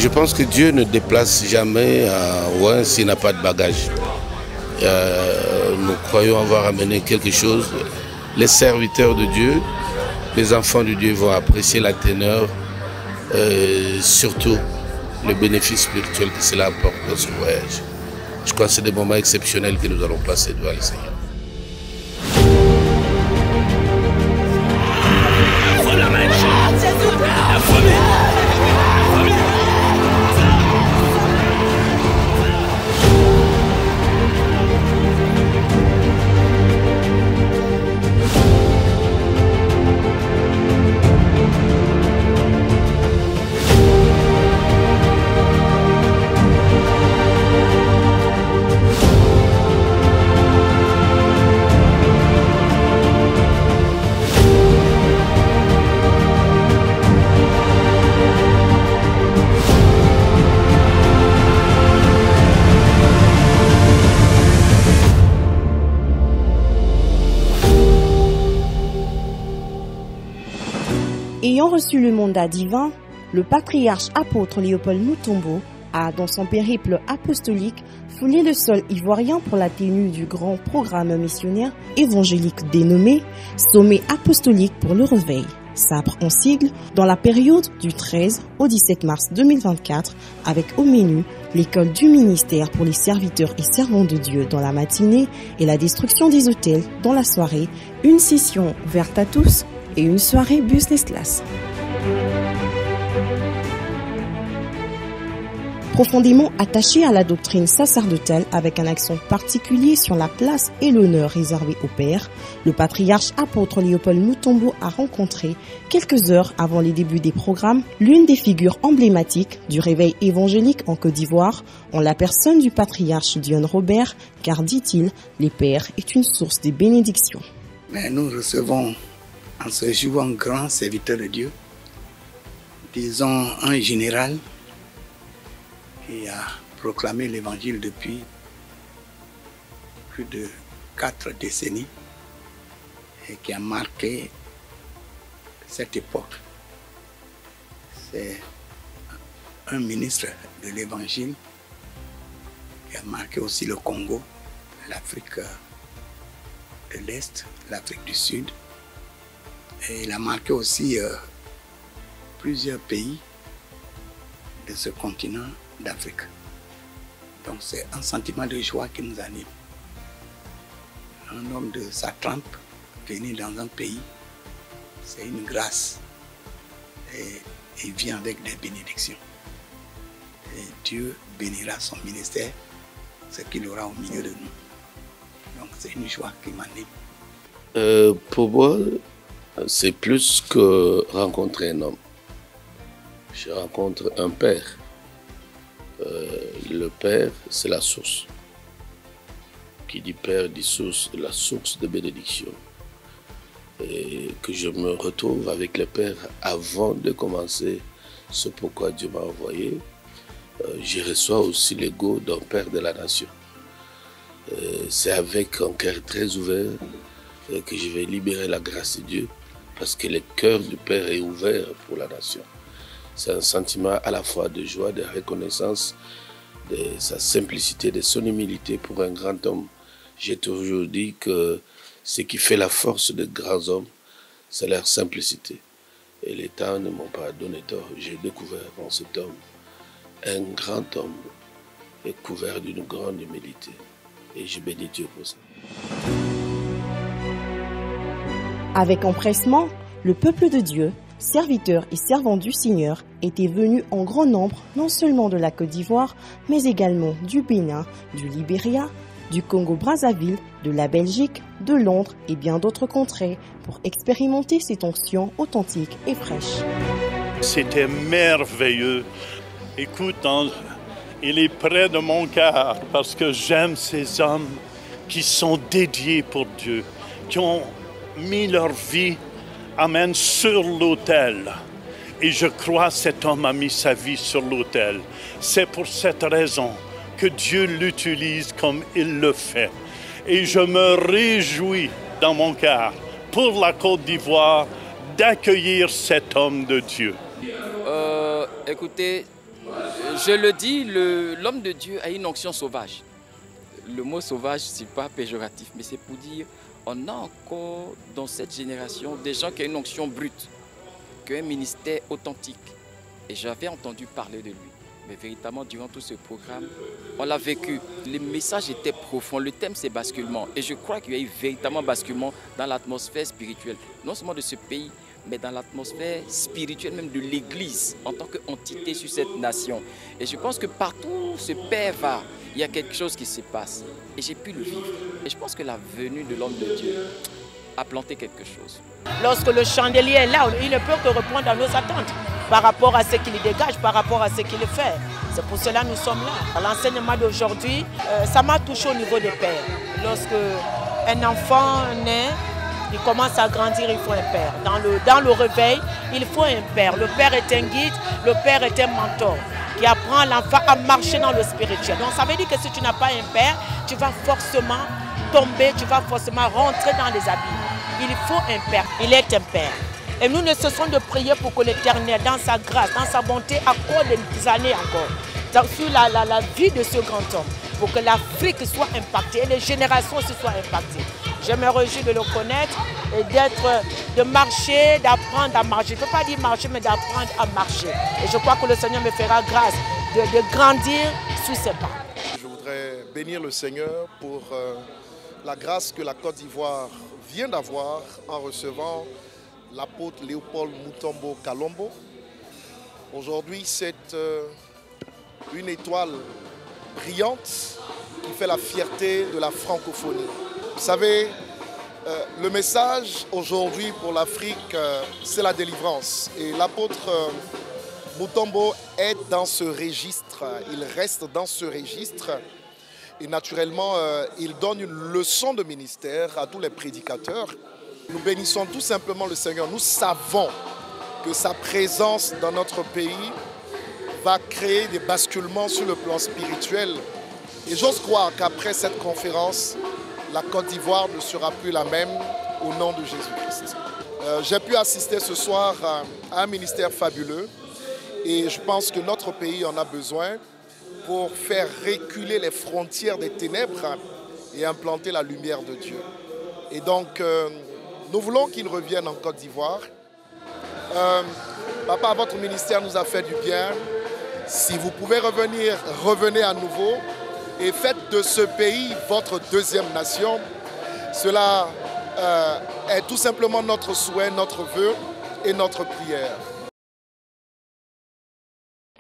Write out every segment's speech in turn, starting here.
Je pense que Dieu ne déplace jamais Ouin s'il n'a pas de bagage. Nous croyons avoir amené quelque chose. Les serviteurs de Dieu, les enfants de Dieu vont apprécier la teneur, surtout le bénéfice spirituel que cela apporte dans ce voyage. Je crois que c'est des moments exceptionnels que nous allons passer devant le Seigneur. Ayant reçu le mandat divin, le patriarche apôtre Léopold Mutombo a, dans son périple apostolique, foulé le sol ivoirien pour la tenue du grand programme missionnaire évangélique dénommé Sommet apostolique pour le réveil, sabre en sigle, dans la période du 13 au 17 mars 2024, avec au menu l'école du ministère pour les serviteurs et servants de Dieu dans la matinée et la destruction des hôtels dans la soirée, une session ouverte à tous et une soirée business class. Profondément attaché à la doctrine sacerdotale avec un accent particulier sur la place et l'honneur réservés au Père, le patriarche apôtre Léopold Mutombo a rencontré, quelques heures avant les débuts des programmes, l'une des figures emblématiques du réveil évangélique en Côte d'Ivoire, en la personne du patriarche Dion Robert, car, dit-il, les pères est une source de bénédiction. Mais nous recevons en ce jour un grand serviteur de Dieu, disons un général qui a proclamé l'évangile depuis plus de 4 décennies et qui a marqué cette époque. C'est un ministre de l'évangile qui a marqué aussi le Congo, l'Afrique de l'Est, l'Afrique du Sud. Et il a marqué aussi plusieurs pays de ce continent d'Afrique. Donc c'est un sentiment de joie qui nous anime. Un homme de sa trempe venir dans un pays, c'est une grâce. Et il vient avec des bénédictions. Et Dieu bénira son ministère, ce qu'il aura au milieu de nous. Donc c'est une joie qui m'anime. Pour moi, c'est plus que rencontrer un homme. Je rencontre un père. Le père, c'est la source. Qui dit père dit source, la source de bénédiction. Et que je me retrouve avec le père avant de commencer ce pourquoi Dieu m'a envoyé. Je reçois aussi l'ego d'un père de la nation. C'est avec un cœur très ouvert que je vais libérer la grâce de Dieu, parce que le cœur du Père est ouvert pour la nation. C'est un sentiment à la fois de joie, de reconnaissance, de sa simplicité, de son humilité pour un grand homme. J'ai toujours dit que ce qui fait la force des grands hommes, c'est leur simplicité. Et les temps ne m'ont pas donné tort. J'ai découvert en cet homme un grand homme et couvert d'une grande humilité. Et je bénis Dieu pour ça. Avec empressement, le peuple de Dieu, serviteurs et servants du Seigneur, étaient venus en grand nombre non seulement de la Côte d'Ivoire, mais également du Bénin, du Libéria, du Congo-Brazzaville, de la Belgique, de Londres et bien d'autres contrées pour expérimenter cette onction authentique et fraîche. C'était merveilleux. Écoute, il est près de mon cœur parce que j'aime ces hommes qui sont dédiés pour Dieu, qui ont mis leur vie sur l'autel. Et je crois que cet homme a mis sa vie sur l'autel. C'est pour cette raison que Dieu l'utilise comme il le fait. Et je me réjouis dans mon cœur pour la Côte d'Ivoire d'accueillir cet homme de Dieu. Écoutez, Je le dis, l'homme de Dieu a une onction sauvage. Le mot sauvage, ce n'est pas péjoratif, mais c'est pour dire on a encore dans cette génération des gens qui ont une onction brute, qui ont un ministère authentique. Et j'avais entendu parler de lui. Mais véritablement, durant tout ce programme, on l'a vécu. Les messages étaient profonds. Le thème, c'est basculement. Et je crois qu'il y a eu véritablement basculement dans l'atmosphère spirituelle, non seulement de ce pays, mais dans l'atmosphère spirituelle même de l'Église en tant qu'entité sur cette nation. Et je pense que partout où ce Père va, il y a quelque chose qui se passe. Et j'ai pu le vivre. Et je pense que la venue de l'homme de Dieu a planté quelque chose. Lorsque le chandelier est là, il ne peut que répondre à nos attentes par rapport à ce qu'il dégage, par rapport à ce qu'il fait. C'est pour cela que nous sommes là. L'enseignement d'aujourd'hui, ça m'a touché au niveau des pères. Lorsque un enfant naît, il commence à grandir, il faut un père. Dans le réveil, il faut un père. Le père est un guide, le père est un mentor qui apprend l'enfant à marcher dans le spirituel. Donc ça veut dire que si tu n'as pas un père, tu vas forcément tomber, tu vas forcément rentrer dans les abîmes. Il faut un père, il est un père. Et nous ne cessons de prier pour que l'Éternel, dans sa grâce, dans sa bonté, accorde des années encore sur la vie de ce grand homme, pour que l'Afrique soit impactée et les générations aussi soient impactées. Je me réjouis de le connaître et de marcher, d'apprendre à marcher. Je ne peux pas dire marcher, mais d'apprendre à marcher. Et je crois que le Seigneur me fera grâce de grandir sous ses pas. Je voudrais bénir le Seigneur pour la grâce que la Côte d'Ivoire vient d'avoir en recevant l'apôtre Léopold Mutombo Kalombo. Aujourd'hui, c'est une étoile brillante qui fait la fierté de la francophonie. Vous savez, le message aujourd'hui pour l'Afrique, c'est la délivrance. Et l'apôtre Mutombo est dans ce registre, il reste dans ce registre. Et naturellement, il donne une leçon de ministère à tous les prédicateurs. Nous bénissons tout simplement le Seigneur. Nous savons que sa présence dans notre pays va créer des basculements sur le plan spirituel. Et j'ose croire qu'après cette conférence, la Côte d'Ivoire ne sera plus la même au nom de Jésus-Christ. J'ai pu assister ce soir à un ministère fabuleux et je pense que notre pays en a besoin pour faire reculer les frontières des ténèbres et implanter la lumière de Dieu. Et donc, nous voulons qu'il revienne en Côte d'Ivoire. Papa, votre ministère nous a fait du bien. Si vous pouvez revenir, revenez à nouveau et faites de ce pays votre deuxième nation. Cela est tout simplement notre souhait, notre vœu et notre prière.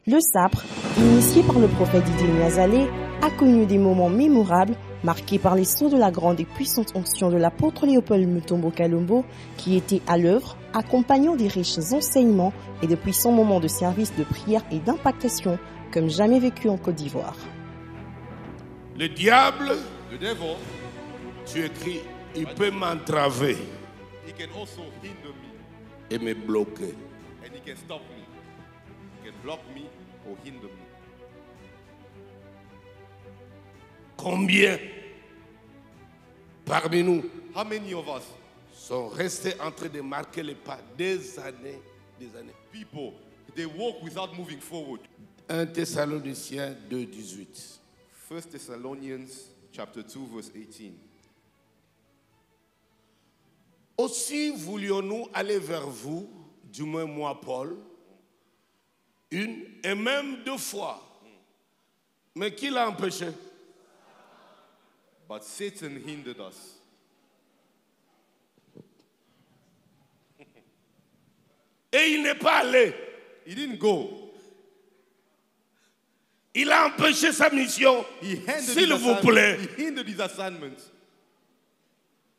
Le Sabre, initié par le prophète Didier Niazalé, a connu des moments mémorables marqués par les sauts de la grande et puissante onction de l'apôtre Léopold Mutombo Kalombo qui était à l'œuvre, accompagnant des riches enseignements et de puissants moments de service, de prière et d'impactation comme jamais vécu en Côte d'Ivoire. Le diable, tu écris, il peut m'entraver et me bloquer. Combien parmi nous sont restés en train de marquer les pas des années, People, they walk without moving forward. 1 Thessaloniciens 2:18. 1 Thessalonians chapter 2 verse 18. Aussi voulions-nous aller vers vous, du moins moi Paul, une et même deux fois. Mais qui l'a empêché? But Satan hindered us. Et il n'est pas allé. He didn't go. Il a empêché sa mission. S'il vous plaît. He hindered his assignment.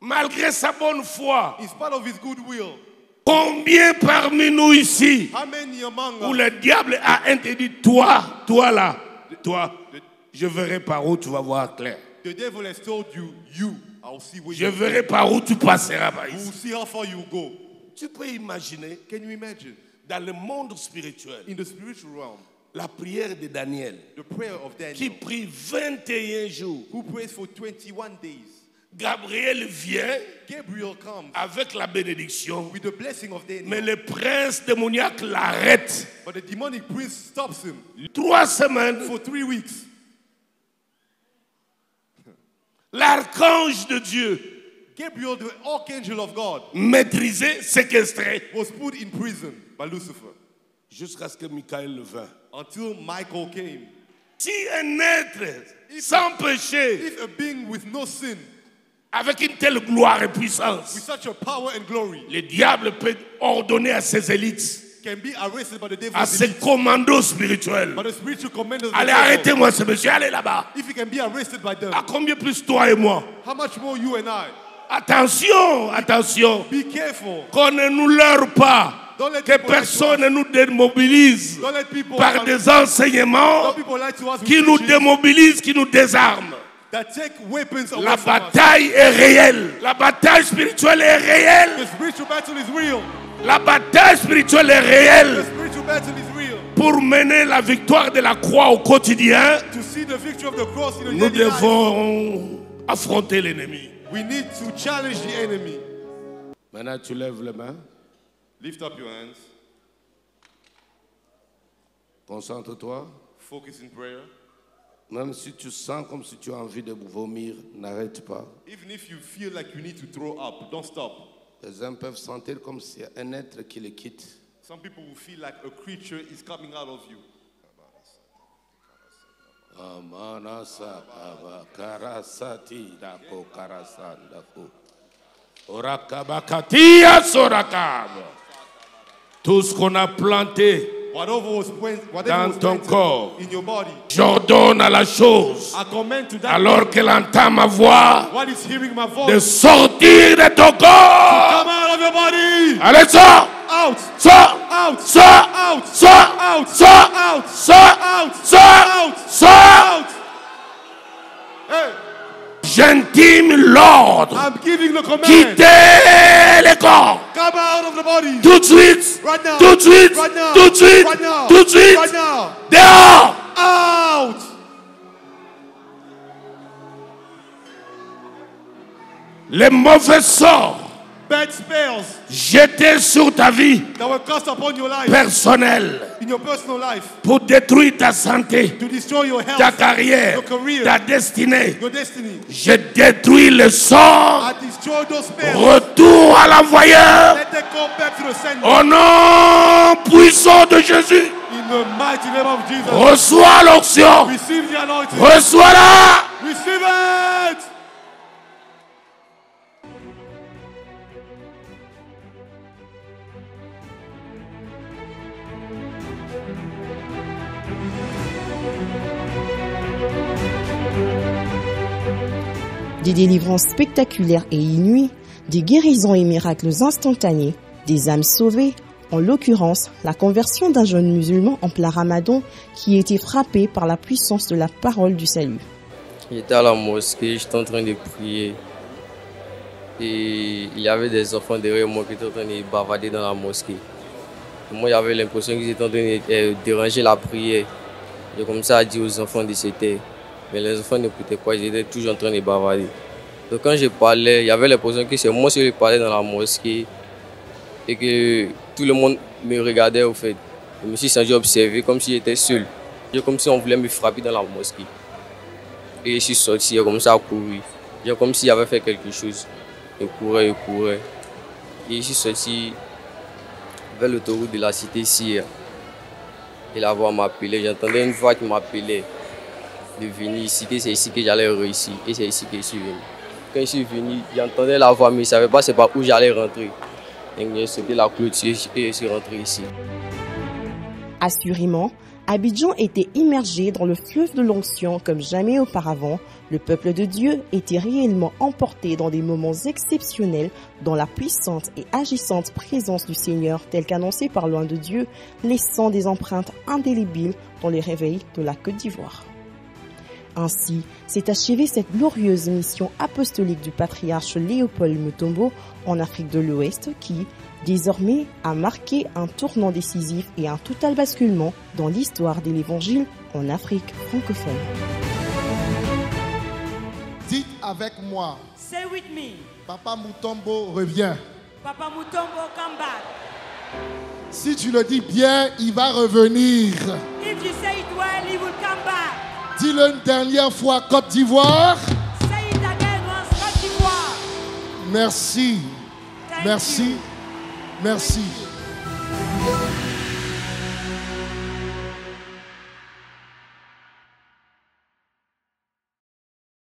Malgré sa bonne foi. In spite of his good will. Combien parmi nous ici How many among us? où le diable a interdit, toi là, toi, je verrai par où tu vas voir clair. The devil has told you, I'll see where Je you verrai par où tu passeras par We'll ici. see how far you go. Tu peux imaginer, Can you imagine? dans le monde spirituel, In the spiritual realm, la prière de Daniel, the prayer of Daniel, qui prie 21 jours, who prays for 21 days, Gabriel vient Gabriel comes avec la bénédiction, with the blessing of Daniel. mais le prince démoniaque l'arrête. But the demonic prince stops him 3 semaines, for 3 weeks. l'archange de Dieu, Gabriel, the archangel of God, maîtrisé, séquestré, was put in prison by Lucifer jusqu'à ce que Michael vint. until Michael came. Si un être sans péché, If a being with no sin, avec une telle gloire et with puissance, such a power and glory, le diable peut ordonner à ses élites, can be arrested by the devil, à ses commandos spirituels, by the spiritual commanders of the allez, devil. arrêtez-moi ce monsieur, allez là-bas. If he can be arrested by them, À combien plus toi et moi? how much more you and I? Attention, attention, Be careful. qu'on ne nous leurre pas, Don't let que people lie to personne us. ne nous démobilise Don't let people par des enseignements Don't people lie to us with qui nous teachings démobilisent, qui nous désarment. that take weapons away La from us. bataille est réelle. La bataille spirituelle est réelle. The spiritual battle is real. La bataille spirituelle est The réelle. spiritual battle is real. Pour mener la victoire de la croix au quotidien, To see the victory of the cross in the nous daily life, devons affronter l'ennemi. we need to challenge the enemy. Maintenant, tu lèves les mains. Lift up your hands. Concentre-toi. Focus in prayer. Même si tu sens comme si tu as envie de vomir, n'arrête pas. Even if you feel like you need to throw up, don't stop. Les uns peuvent sentir comme si un être qui les quitte. Some people will feel like a creature is coming out of you. Tout ce qu'on a planté Whatever dans was ton planted corps, in your body, j'ordonne à la chose, I command to that alors qu'elle entend ma voix, what is hearing my de voice, sortir de ton corps. come out of your body. Allez, sors! Out. Sors! Out. Sors! Out. Sors! Out. Sors! Out. Sors! Out. Sors! Out. Sors! Out. Hey, J'intime l'ordre. I'm giving the command. Quittez les corps. Come out of the body. Tout de suite. Right now. Tout de suite. Right now. Tout de suite. Right now. Tout de suite. Right now. Dehors. Out. Les mauvais sorts Bad spells jetés sur ta vie that were cast upon your life, personnelle in your personal life, pour détruire ta santé, to destroy your health, ta carrière, your career, ta destinée. your destiny. Je détruis le sort. I destroy those spells. Retour à l'envoyeur. Let them go back to the sender. Au nom puissant de Jésus. In the mighty name of Jesus. Reçois l'onction. Receive the anointing. Reçois-la. Receive it. Des délivrances spectaculaires et inouïes, des guérisons et miracles instantanés, des âmes sauvées, en l'occurrence la conversion d'un jeune musulman en plein ramadan qui a été frappé par la puissance de la parole du salut. J'étais à la mosquée, j'étais en train de prier et il y avait des enfants derrière moi qui étaient en train de bavarder dans la mosquée. Et moi j'avais l'impression qu'ils étaient en train de déranger la prière. J'ai commencé à dire aux enfants de se taire. Mais les enfants n'écoutaient pas, ils étaient toujours en train de bavarder. Donc quand je parlais, il y avait l'impression que c'est moi qui parlais dans la mosquée et que tout le monde me regardait au fait. Je me suis senti observé comme si j'étais seul. Comme si on voulait me frapper dans la mosquée. Et je suis sorti, j'ai commencé à courir. J'ai comme s'il avait fait quelque chose. Je courais, je courais. Et je suis sorti vers l'autoroute de la cité ici. Et la voix m'appelait, j'entendais une voix qui m'appelait de venir ici, que c'est ici que j'allais réussir. Et c'est ici que je suis venu. Quand je suis venu, j'entendais la voix, mais je ne savais pas c'est par où j'allais rentrer. Donc j'ai sauté la clôture et je suis rentré ici. Assurément, Abidjan était immergé dans le fleuve de l'onction comme jamais auparavant. Le peuple de Dieu était réellement emporté dans des moments exceptionnels dans la puissante et agissante présence du Seigneur tel qu'annoncé par Loin de Dieu, laissant des empreintes indélébiles dans les réveils de la Côte d'Ivoire. Ainsi, s'est achevée cette glorieuse mission apostolique du patriarche Léopold Mutombo en Afrique de l'Ouest qui, désormais, a marqué un tournant décisif et un total basculement dans l'histoire de l'Évangile en Afrique francophone. Dites avec moi. Say with me. Papa Mutombo revient. Papa Mutombo come back. Si tu le dis bien, il va revenir. If you say it well, he will come back. Dis-le une dernière fois, Côte d'Ivoire. Say it again once, Côte d'Ivoire. Merci. Thank Merci. you. Merci.